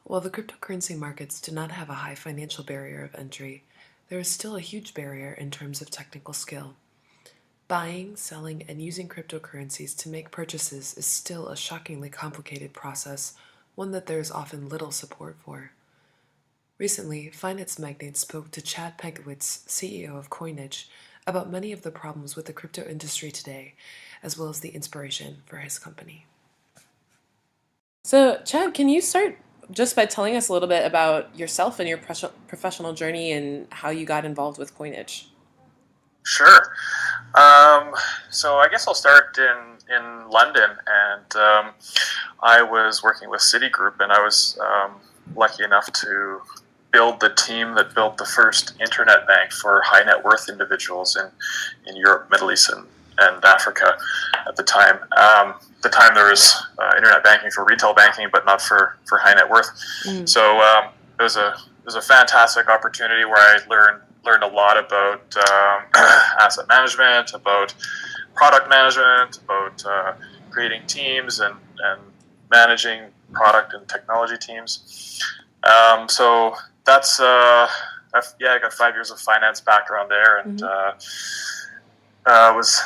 While the cryptocurrency markets do not have a high financial barrier of entry, there is still a huge barrier in terms of technical skill. Buying, selling, and using cryptocurrencies to make purchases is still a shockingly complicated process, one that there is often little support for. Recently, finance magnates spoke to Pankewitz, CEO of Coinage, about many of the problems with the crypto industry today, as well as the inspiration for his company. So, Chad, can you start just by telling us a little bit about yourself and your professional journey and how you got involved with Coinage? Sure. So I guess I'll start in London, and I was working with Citigroup, and I was lucky enough to build the team that built the first internet bank for high net worth individuals in Europe, Middle East, and Africa at the time. There was internet banking for retail banking, but not for high net worth. Mm. So it was a fantastic opportunity where I learned a lot about asset management, about product management, about creating teams and managing product and technology teams. So that's I got 5 years of finance background there, and was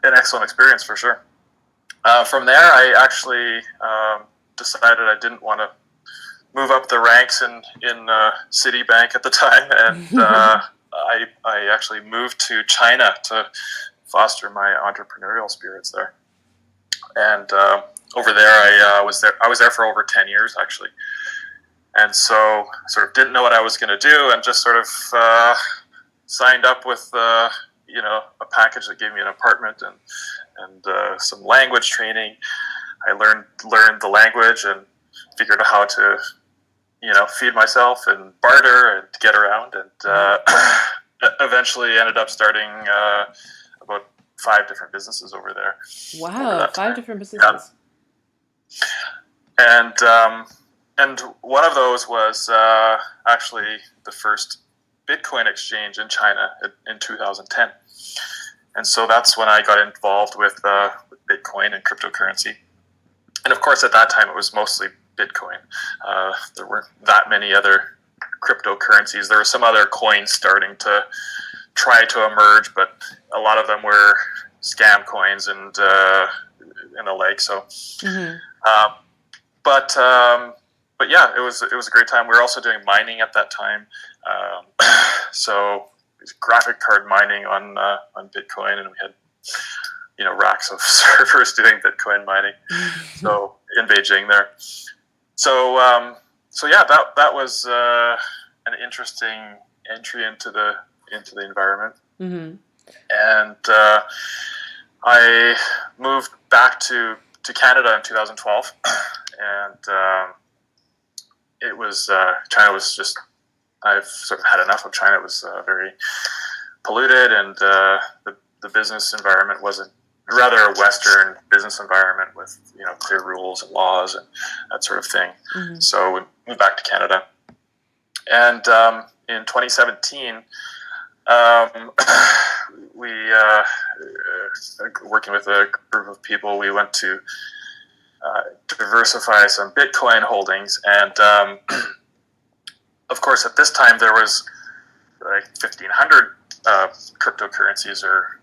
an excellent experience for sure. From there, I actually decided I didn't want to move up the ranks in Citibank at the time, and I actually moved to China to foster my entrepreneurial spirits there. And over there, I was there for over 10 years actually, and so sort of didn't know what I was going to do, and just sort of signed up with a package that gave me an apartment and some language training. I learned the language and figured out how to feed myself and barter and get around, and eventually ended up starting about 5 different businesses over there. Wow, 5 different businesses. Yeah. And one of those was actually the first Bitcoin exchange in China in 2010. And so that's when I got involved with Bitcoin and cryptocurrency. And of course, at that time, it was mostly Bitcoin. There weren't that many other cryptocurrencies. There were some other coins starting to try to emerge, but a lot of them were scam coins and the like. So, but yeah, it was a great time. We were also doing mining at that time. So it was graphic card mining on Bitcoin, and we had racks of servers doing Bitcoin mining. So in Beijing there. So yeah, that was an interesting entry into the environment. Mm-hmm. And I moved back to Canada in 2012, and it was China was just, I've sort of had enough of China. It was very polluted, and the business environment wasn't, rather a Western business environment with clear rules and laws and that sort of thing. Mm-hmm. So we moved back to Canada, and in 2017, we working with a group of people, we went to diversify some Bitcoin holdings, and of course at this time there was like 1,500 cryptocurrencies or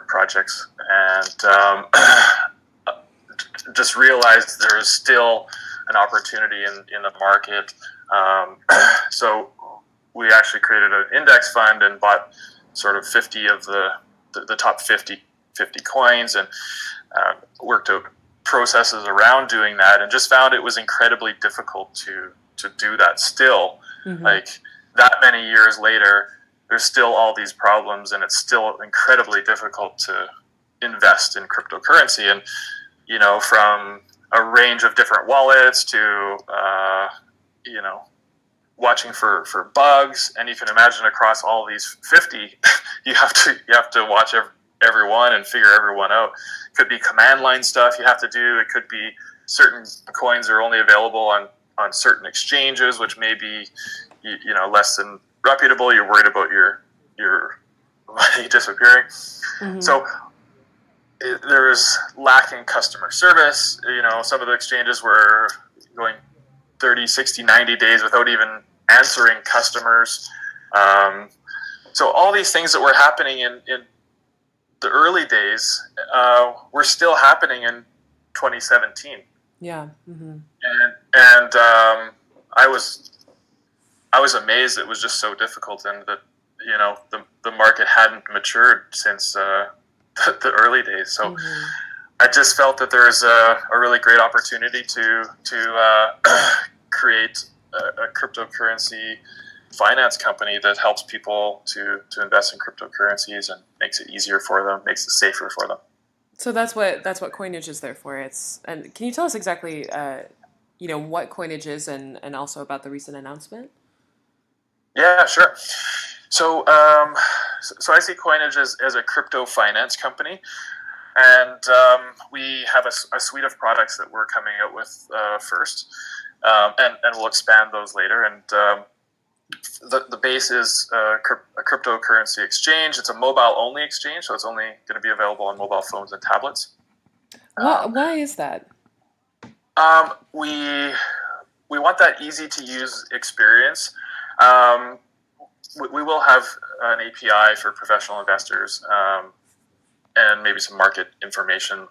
projects, and just realized there is still an opportunity in the market. So we actually created an index fund and bought sort of 50 of the top 50 coins, and worked out processes around doing that, and just found it was incredibly difficult to do that still. Mm-hmm. Like that many years later, there's still all these problems, and it's still incredibly difficult to invest in cryptocurrency. And from a range of different wallets to watching for bugs, and you can imagine across all these 50, you have to watch everyone and figure everyone out. It could be command line stuff you have to do. It could be certain coins are only available on certain exchanges, which may be less than reputable. You're worried about your money disappearing. Mm-hmm. So there is lacking customer service. Some of the exchanges were going 30, 60, 90 days without even answering customers. So all these things that were happening in the early days were still happening in 2017. Yeah. Mm-hmm. And I was amazed it was just so difficult, and that the market hadn't matured since the early days. So Mm-hmm. I just felt that there's a really great opportunity to create a cryptocurrency finance company that helps people to invest in cryptocurrencies and makes it easier for them, makes it safer for them. So that's what Coinage is there for. And can you tell us exactly, what Coinage is, and also about the recent announcement? Yeah, sure. So, so I see Coinage as a crypto finance company, and we have a suite of products that we're coming out with first, and we'll expand those later. And the base is a cryptocurrency exchange. It's a mobile-only exchange, so it's only going to be available on mobile phones and tablets. Why is that? We want that easy-to-use experience. We will have an API for professional investors, and maybe some market information.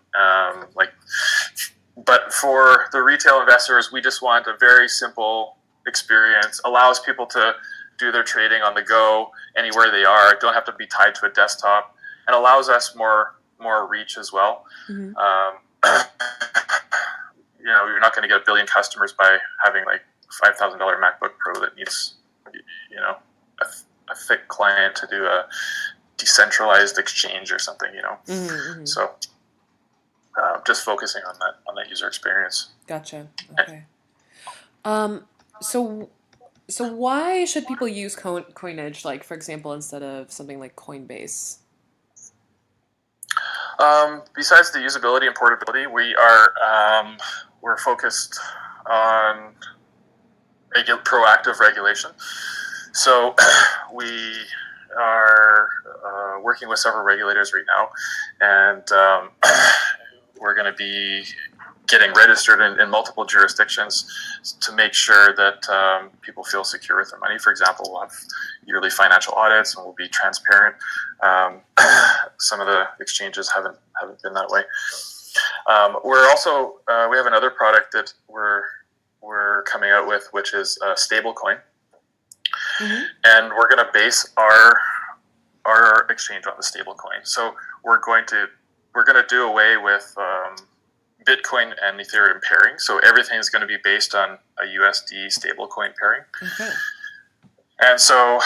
But for the retail investors, we just want a very simple experience. Allows people to do their trading on the go anywhere they are. Don't have to be tied to a desktop, and allows us more reach as well. Mm-hmm. You're not going to get a billion customers by having like $5,000 MacBook Pro that needs a thick client to do a decentralized exchange or something. Mm-hmm. So just focusing on that user experience. Gotcha. Okay. So why should people use Coinage, like, for example, instead of something like Coinbase? Besides the usability and portability, we're focused on proactive regulation. So we are working with several regulators right now, and we're going to be getting registered in multiple jurisdictions to make sure that people feel secure with their money. For example, we'll have yearly financial audits, and we'll be transparent. Some of the exchanges haven't been that way. We're also we have another product that we're coming out with, which is a stablecoin, mm-hmm. and we're going to base our exchange on the stablecoin. So we're going to do away with Bitcoin and Ethereum pairing. So everything is going to be based on a USD stablecoin pairing. Okay. And so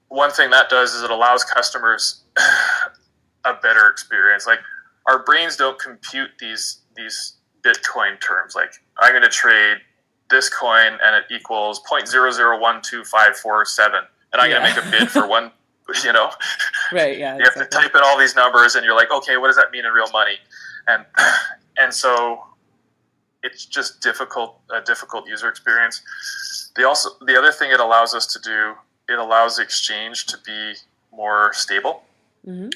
one thing that does is it allows customers a better experience. Like, our brains don't compute these Bitcoin terms. Like, I'm going to trade this coin and it equals 0.001254.7, and I'm going to make a bid for one. Right. Yeah. You have to type in all these numbers, and you're like, okay, what does that mean in real money? And so it's just a difficult user experience. The other thing it allows us to do, it allows the exchange to be more stable. Mm-hmm.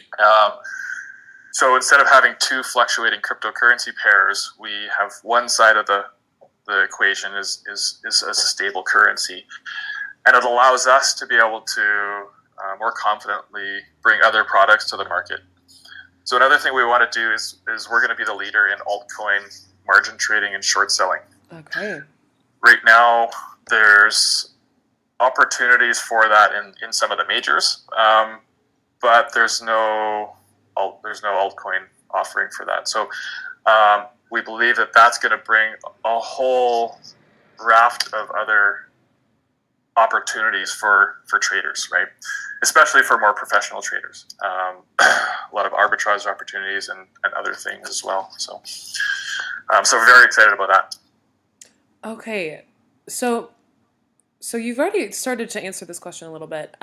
So instead of having two fluctuating cryptocurrency pairs, we have one side of the equation is a stable currency, and it allows us to be able to more confidently bring other products to the market. So another thing we want to do is we're going to be the leader in altcoin margin trading and short selling. Okay. Right now, there's opportunities for that in some of the majors, but there's no altcoin offering for that. So we believe that that's going to bring a whole raft of other opportunities for traders, right? Especially for more professional traders. A lot of arbitrage opportunities and other things as well. So we're very excited about that. Okay, so you've already started to answer this question a little bit,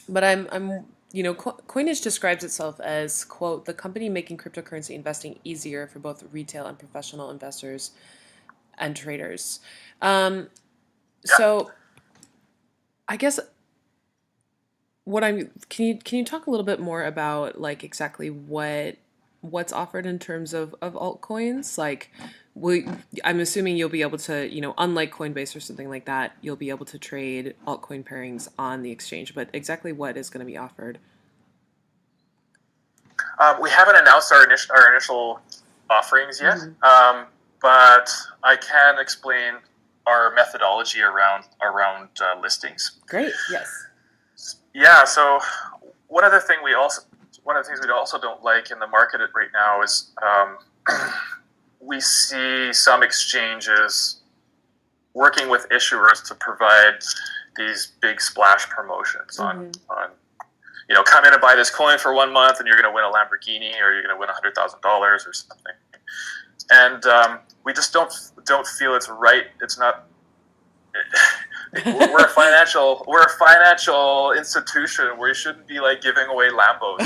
but I'm Coinage describes itself as, quote, the company making cryptocurrency investing easier for both retail and professional investors and traders. So I guess can you talk a little bit more about, like, exactly what what's offered in terms of altcoins? Like, I'm assuming you'll be able to, unlike Coinbase or something like that, you'll be able to trade altcoin pairings on the exchange. But exactly what is going to be offered? We haven't announced our initial offerings yet, but I can explain our methodology around listings. Great. Yes. Yeah. So one of the things we also don't like in the market right now is we see some exchanges working with issuers to provide these big splash promotions on come in and buy this coin for 1 month and you're going to win a Lamborghini or you're going to win $100,000 or something. And we just don't feel it's right. It's not. We're a financial institution where you shouldn't be like giving away Lambos.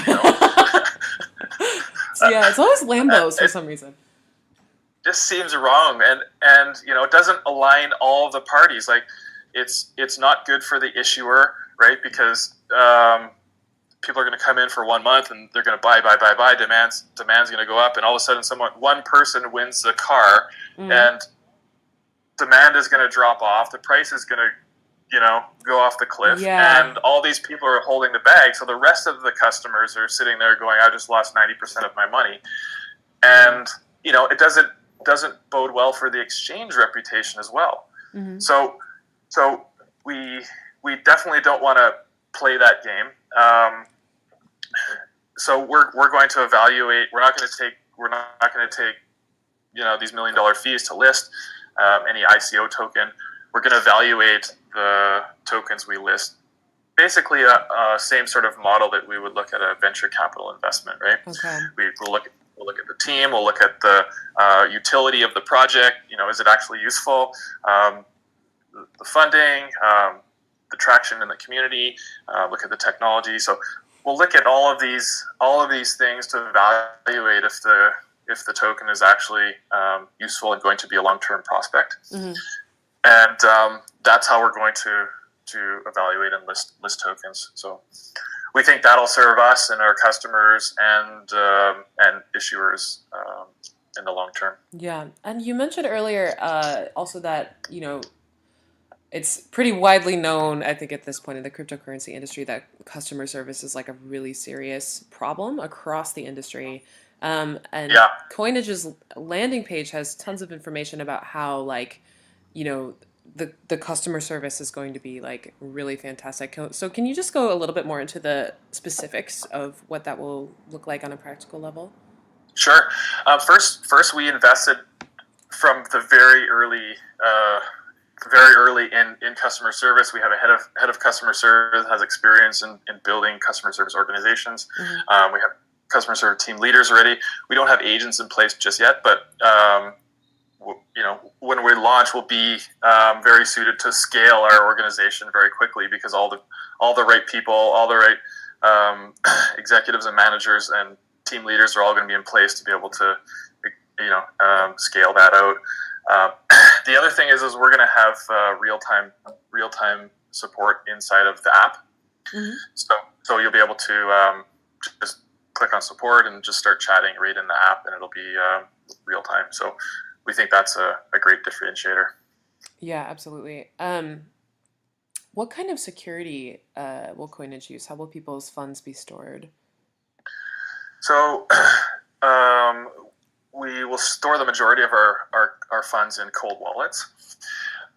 Yeah, it's always Lambos for some reason. Just seems wrong, and it doesn't align all of the parties. Like it's not good for the issuer, right? Because people are going to come in for 1 month and they're going to buy. Demand's going to go up, and all of a sudden, one person wins the car, and demand is going to drop off. The price is going to, go off the cliff, and all these people are holding the bag. So the rest of the customers are sitting there going, "I just lost 90% of my money," and it doesn't bode well for the exchange reputation as well. So we definitely don't want to play that game. So we're going to evaluate. We're not going to take these $1 million fees to list any ICO token. We're going to evaluate the tokens we list. Basically, a same sort of model that we would look at a venture capital investment, right? Okay. We'll look at the team. We'll look at the utility of the project. Is it actually useful? The funding, the traction in the community. Look at the technology. So we'll look at all of these things to evaluate if the token is actually useful and going to be a long-term prospect. And that's how we're going to evaluate and list tokens. So we think that'll serve us and our customers and issuers in the long term. Yeah, and you mentioned earlier also that it's pretty widely known, I think, at this point in the cryptocurrency industry that customer service is like a really serious problem across the industry. And Coinage's landing page has tons of information about how the customer service is going to be like really fantastic. So can you just go a little bit more into the specifics of what that will look like on a practical level? Sure. First we invested from the very early in customer service. We have a head of customer service, has experience in building customer service organizations. We have customer service team leaders already. We don't have agents in place just yet, but when we launch, we'll be very suited to scale our organization very quickly because all the right people, all the right executives and managers and team leaders are all going to be in place to be able to scale that out. The other thing is we're going to have real time support inside of the app. So you'll be able to just click on support and just start chatting right in the app, and it'll be real time. So we think that's a great differentiator. Yeah, absolutely. What kind of security will Coinage use? How will people's funds be stored? So we will store the majority of our funds in cold wallets.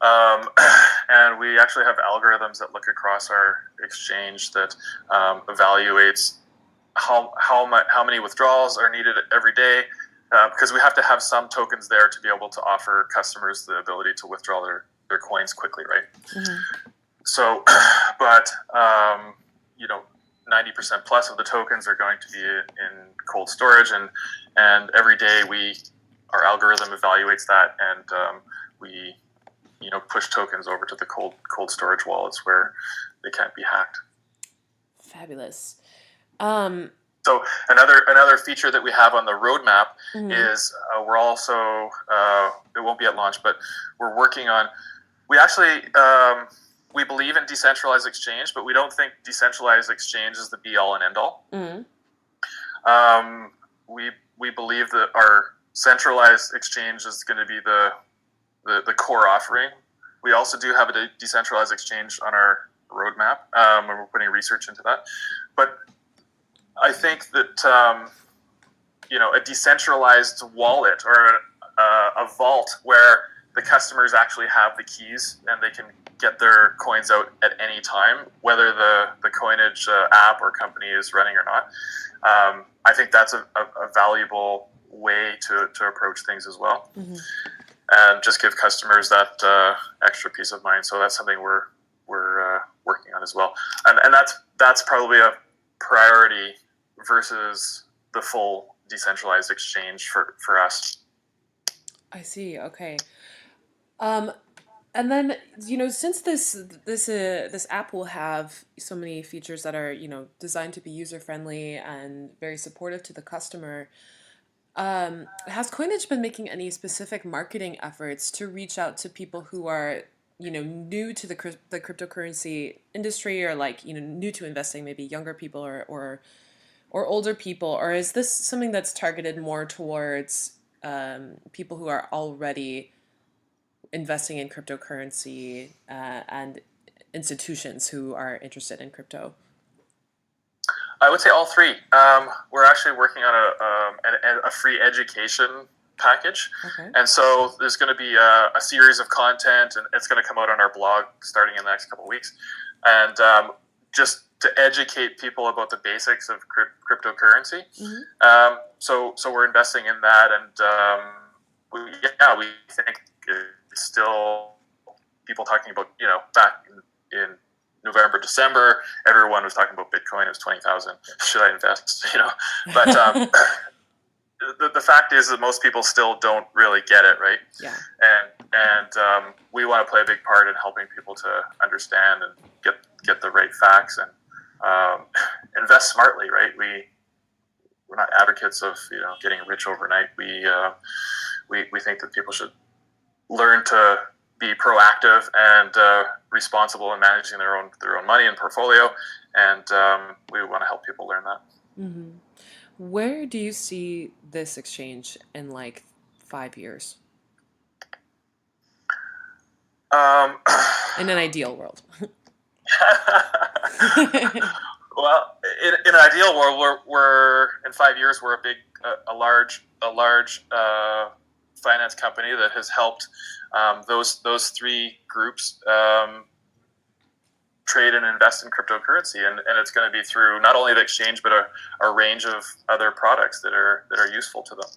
And we actually have algorithms that look across our exchange that evaluates how many withdrawals are needed every day, because we have to have some tokens there to be able to offer customers the ability to withdraw their coins quickly, right? So, but 90% plus of the tokens are going to be in cold storage, and every day our algorithm evaluates that, and we push tokens over to the cold storage wallets where they can't be hacked. Fabulous. So another feature that we have on the roadmap is we're also it won't be at launch, but we're working on. We believe in decentralized exchange, but we don't think decentralized exchange is the be all and end all. we believe that our centralized exchange is going to be the core offering. We also do have a decentralized exchange on our roadmap, and we're putting research into that. But I think that a decentralized wallet or a vault where the customers actually have the keys and they can get their coins out at any time, whether the Coinage app or company is running or not. I think that's a valuable way to approach things as well, and just give customers that extra peace of mind. So that's something we're working on as well, and that's probably a priority versus the full decentralized exchange for us. I see. Okay. And then, since this app will have so many features that are, designed to be user friendly and very supportive to the customer, has Coinage been making any specific marketing efforts to reach out to people who are, new to the cryptocurrency industry, or new to investing, maybe younger people or older people, or is this something that's targeted more towards people who are already investing in cryptocurrency and institutions who are interested in crypto? I would say all three. We're actually working on a free education package. Okay. And so there's going to be a series of content, and it's going to come out on our blog starting in the next couple of weeks. And just to educate people about the basics of cryptocurrency. So we're investing in that, and we think it's still people talking about, back in November, December, everyone was talking about Bitcoin. It was 20,000. Should I invest? But the fact is that most people still don't really get it, right? Yeah. And we want to play a big part in helping people to understand and get the right facts and invest smartly, right? We're not advocates of getting rich overnight. We think that people should learn to be proactive and responsible in managing their own money and portfolio, and we want to help people learn that. Mm-hmm. Where do you see this exchange in 5 years? In an ideal world. Well, in an ideal world, we're in 5 years, we're a large finance company that has helped those three groups trade and invest in cryptocurrency, and it's going to be through not only the exchange but a range of other products that are useful to them.